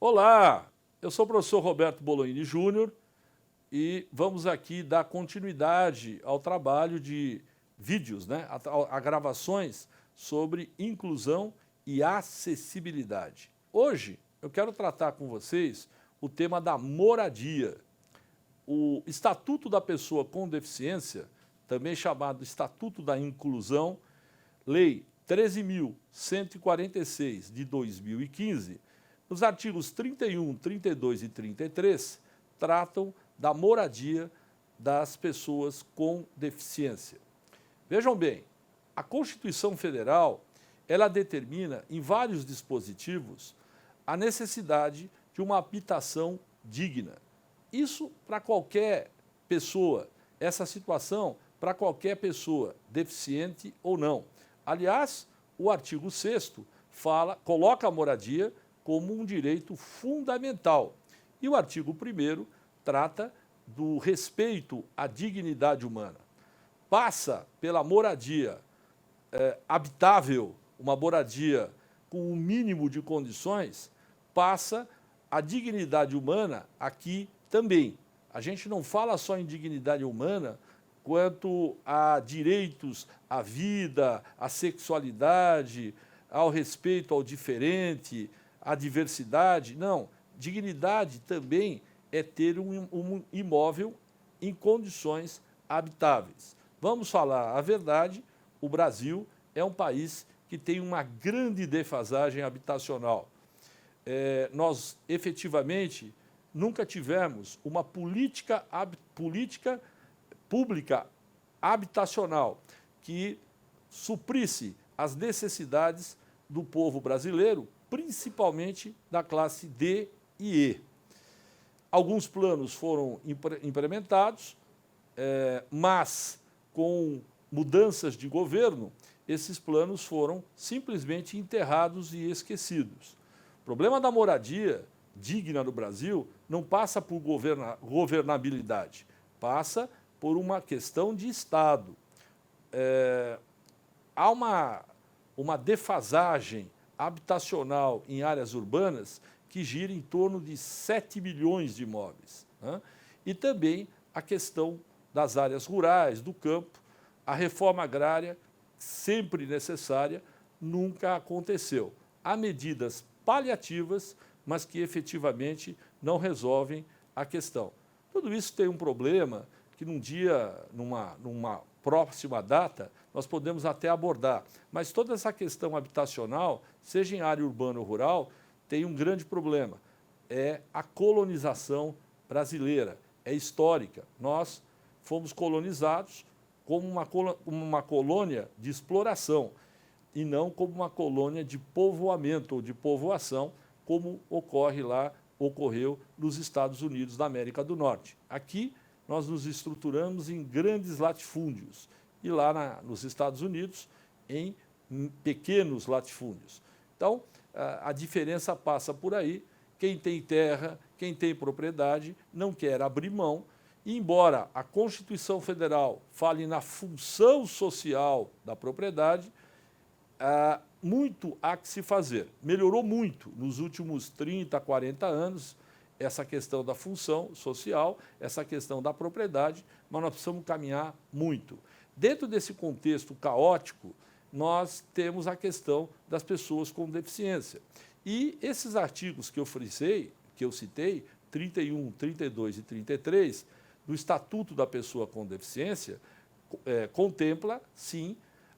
Olá, eu sou o professor Roberto Bolognini Júnior e vamos aqui dar continuidade ao trabalho de vídeos, a gravações sobre inclusão e acessibilidade. Hoje eu quero tratar com vocês o tema da moradia. O Estatuto da Pessoa com Deficiência, também chamado Estatuto da Inclusão, Lei 13.146 de 2015, nos artigos 31, 32 e 33, tratam da moradia das pessoas com deficiência. Vejam bem, a Constituição Federal, ela determina em vários dispositivos a necessidade de uma habitação digna. Isso para qualquer pessoa, essa situação para qualquer pessoa, deficiente ou não. Aliás, o artigo 6º coloca a moradia como um direito fundamental. E o artigo 1º trata do respeito à dignidade humana. Passa pela moradia habitável, uma moradia com o mínimo de condições, passa a dignidade humana aqui também. A gente não fala só em dignidade humana quanto a direitos à vida, à sexualidade, ao respeito ao diferente, à diversidade. Não, dignidade também é ter um imóvel em condições habitáveis. Vamos falar a verdade, o Brasil é um país que tem uma grande defasagem habitacional. Nós, efetivamente, nunca tivemos uma política pública habitacional que suprisse as necessidades do povo brasileiro, principalmente da classe D e E. Alguns planos foram implementados, mas com mudanças de governo, esses planos foram simplesmente enterrados e esquecidos. O problema da moradia digna no Brasil não passa por governabilidade, passa por uma questão de Estado. Há uma defasagem habitacional em áreas urbanas que gira em torno de 7 milhões de imóveis. E também a questão das áreas rurais, do campo, a reforma agrária, sempre necessária, nunca aconteceu. Há medidas paliativas, mas que efetivamente não resolvem a questão. Tudo isso tem um problema que numa próxima data, nós podemos até abordar. Mas toda essa questão habitacional, seja em área urbana ou rural, tem um grande problema. É a colonização brasileira, é histórica. Nós fomos colonizados como uma colônia de exploração e não como uma colônia de povoamento ou de povoação, como ocorreu nos Estados Unidos da América do Norte. Aqui, nós nos estruturamos em grandes latifúndios e lá nos Estados Unidos, em pequenos latifúndios. Então, a diferença passa por aí. Quem tem terra, quem tem propriedade, não quer abrir mão. E, embora a Constituição Federal fale na função social da propriedade, muito há que se fazer. Melhorou muito nos últimos 30, 40 anos essa questão da função social, essa questão da propriedade, mas nós precisamos caminhar muito. Dentro desse contexto caótico, nós temos a questão das pessoas com deficiência. E esses artigos que eu citei, 31, 32 e 33, do Estatuto da Pessoa com Deficiência, contempla, sim,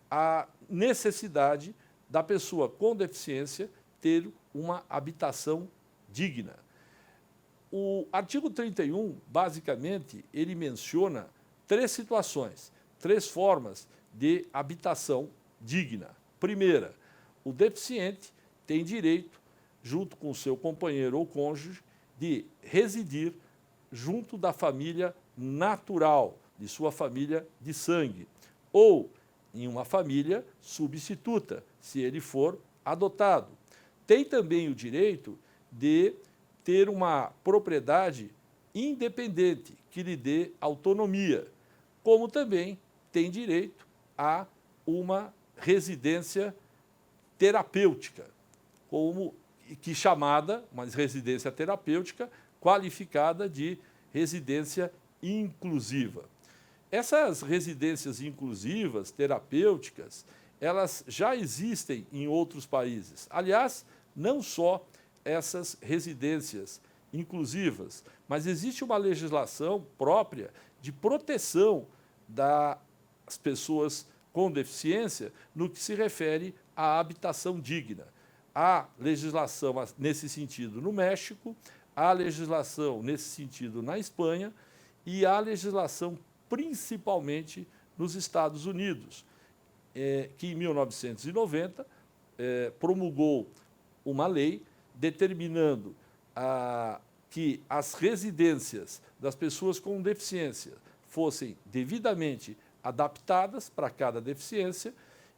a necessidade da pessoa com deficiência ter uma habitação digna. O artigo 31, basicamente, ele menciona 3 situações, 3 formas de habitação digna. Primeira, o deficiente tem direito, junto com o seu companheiro ou cônjuge, de residir junto da família natural, de sua família de sangue, ou em uma família substituta, se ele for adotado. Tem também o direito de ter uma propriedade independente, que lhe dê autonomia, como também tem direito a uma residência terapêutica, como que chamada, uma residência terapêutica qualificada de residência inclusiva. Essas residências inclusivas, terapêuticas, elas já existem em outros países. Aliás, não só essas residências inclusivas, mas existe uma legislação própria de proteção das pessoas com deficiência no que se refere à habitação digna. Há legislação nesse sentido no México, há legislação nesse sentido na Espanha e há legislação principalmente nos Estados Unidos, que em 1990 promulgou uma lei determinando que as residências das pessoas com deficiência fossem devidamente adaptadas para cada deficiência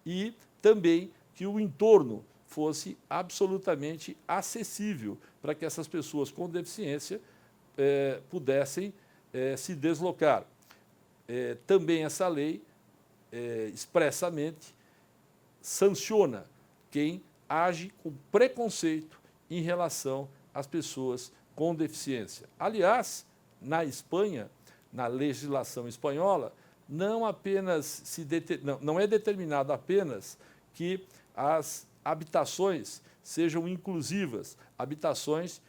e também que o entorno fosse absolutamente acessível para que essas pessoas com deficiência pudessem se deslocar. Também essa lei expressamente sanciona quem age com preconceito em relação às pessoas com deficiência. Aliás, na Espanha, na legislação espanhola, não é determinado apenas que as habitações sejam inclusivas, habitações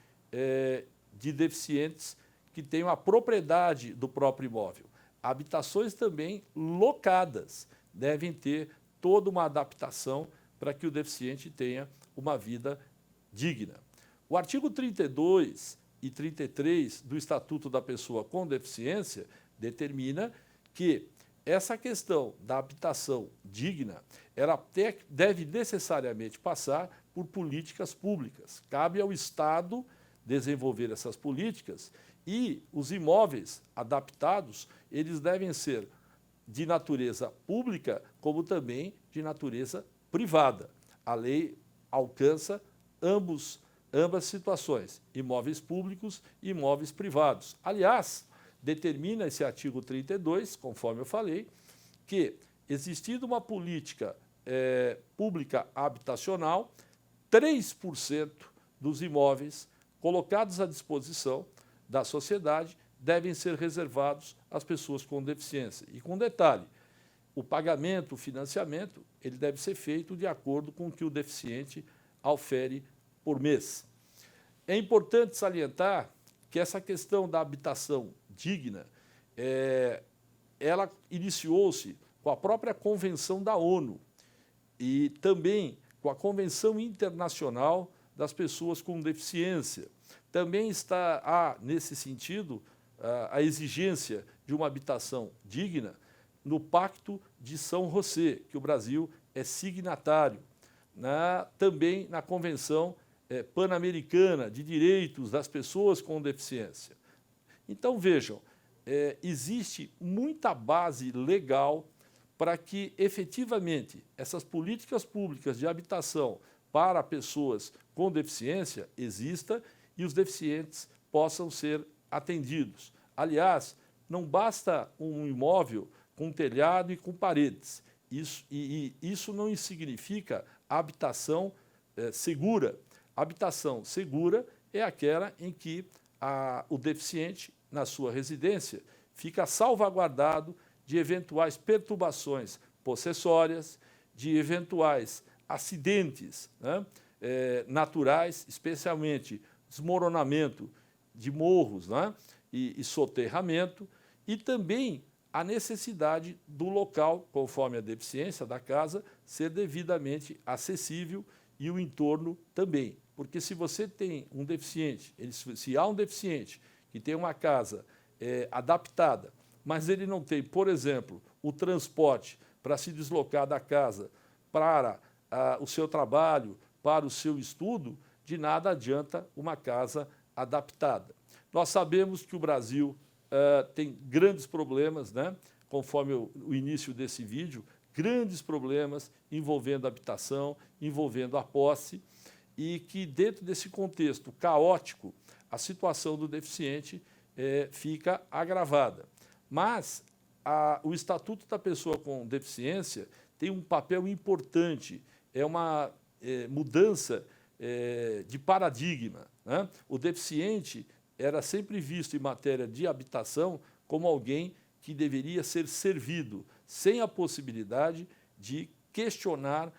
de deficientes que tenham a propriedade do próprio imóvel. Habitações também locadas devem ter toda uma adaptação para que o deficiente tenha uma vida digna. O artigo 32 e 33 do Estatuto da Pessoa com Deficiência determina que essa questão da habitação digna, ela deve necessariamente passar por políticas públicas. Cabe ao Estado desenvolver essas políticas e os imóveis adaptados, eles devem ser de natureza pública, como também de natureza privada. A lei alcança ambas situações, imóveis públicos e imóveis privados. Aliás, determina esse artigo 32, conforme eu falei, que, existindo uma política pública habitacional, 3% dos imóveis colocados à disposição da sociedade devem ser reservados às pessoas com deficiência. E com detalhe, o pagamento, o financiamento, ele deve ser feito de acordo com o que o deficiente aufere por mês. É importante salientar que essa questão da habitação digna, ela iniciou-se com a própria Convenção da ONU e também com a Convenção Internacional das Pessoas com Deficiência. Também há, nesse sentido, a exigência de uma habitação digna no Pacto de São José, que o Brasil é signatário, também na Convenção Pan-Americana de Direitos das Pessoas com Deficiência. Então, vejam, existe muita base legal para que, efetivamente, essas políticas públicas de habitação para pessoas com deficiência existam e os deficientes possam ser atendidos. Aliás, não basta um imóvel com telhado e com paredes. Isso não significa habitação segura. Habitação segura é aquela em que o deficiente, na sua residência, fica salvaguardado de eventuais perturbações possessórias, de eventuais acidentes naturais, especialmente desmoronamento de morros e soterramento, e também a necessidade do local, conforme a deficiência da casa, ser devidamente acessível e o entorno também. Porque se você tem um deficiente, se há um deficiente que tem uma casa adaptada, mas ele não tem, por exemplo, o transporte para se deslocar da casa para o seu trabalho, para o seu estudo, de nada adianta uma casa adaptada. Nós sabemos que o Brasil tem grandes problemas, conforme o início desse vídeo, grandes problemas envolvendo a habitação, envolvendo a posse, e que dentro desse contexto caótico, a situação do deficiente fica agravada. Mas o Estatuto da Pessoa com Deficiência tem um papel importante, é uma mudança de paradigma, né? O deficiente era sempre visto em matéria de habitação como alguém que deveria ser servido, sem a possibilidade de questionar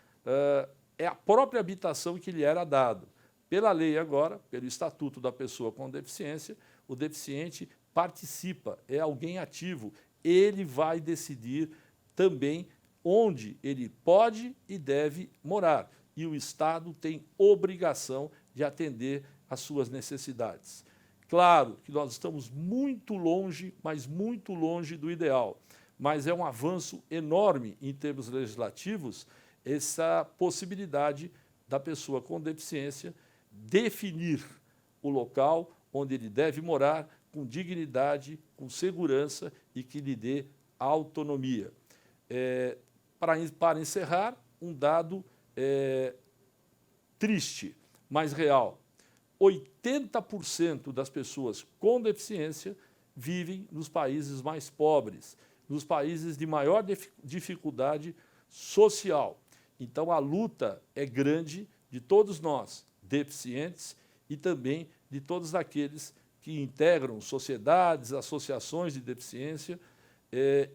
a própria habitação que lhe era dado. Pela lei agora, pelo Estatuto da Pessoa com Deficiência, o deficiente participa, é alguém ativo, ele vai decidir também onde ele pode e deve morar. E o Estado tem obrigação de atender às suas necessidades. Claro que nós estamos muito longe, mas muito longe do ideal, mas é um avanço enorme em termos legislativos essa possibilidade da pessoa com deficiência definir o local onde ele deve morar com dignidade, com segurança e que lhe dê autonomia. Para encerrar, um dado triste, mas real. 80% das pessoas com deficiência vivem nos países mais pobres, nos países de maior dificuldade social. Então, a luta é grande de todos nós, deficientes, e também de todos aqueles que integram sociedades, associações de deficiência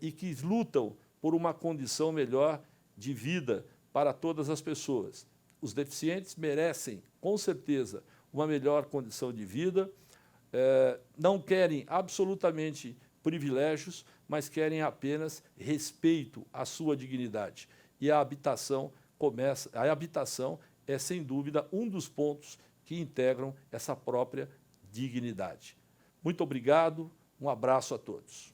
e que lutam por uma condição melhor de vida para todas as pessoas. Os deficientes merecem, com certeza, uma melhor condição de vida, não querem absolutamente privilégios, mas querem apenas respeito à sua dignidade. E a habitação é, sem dúvida, um dos pontos que integram essa própria dignidade. Muito obrigado, um abraço a todos.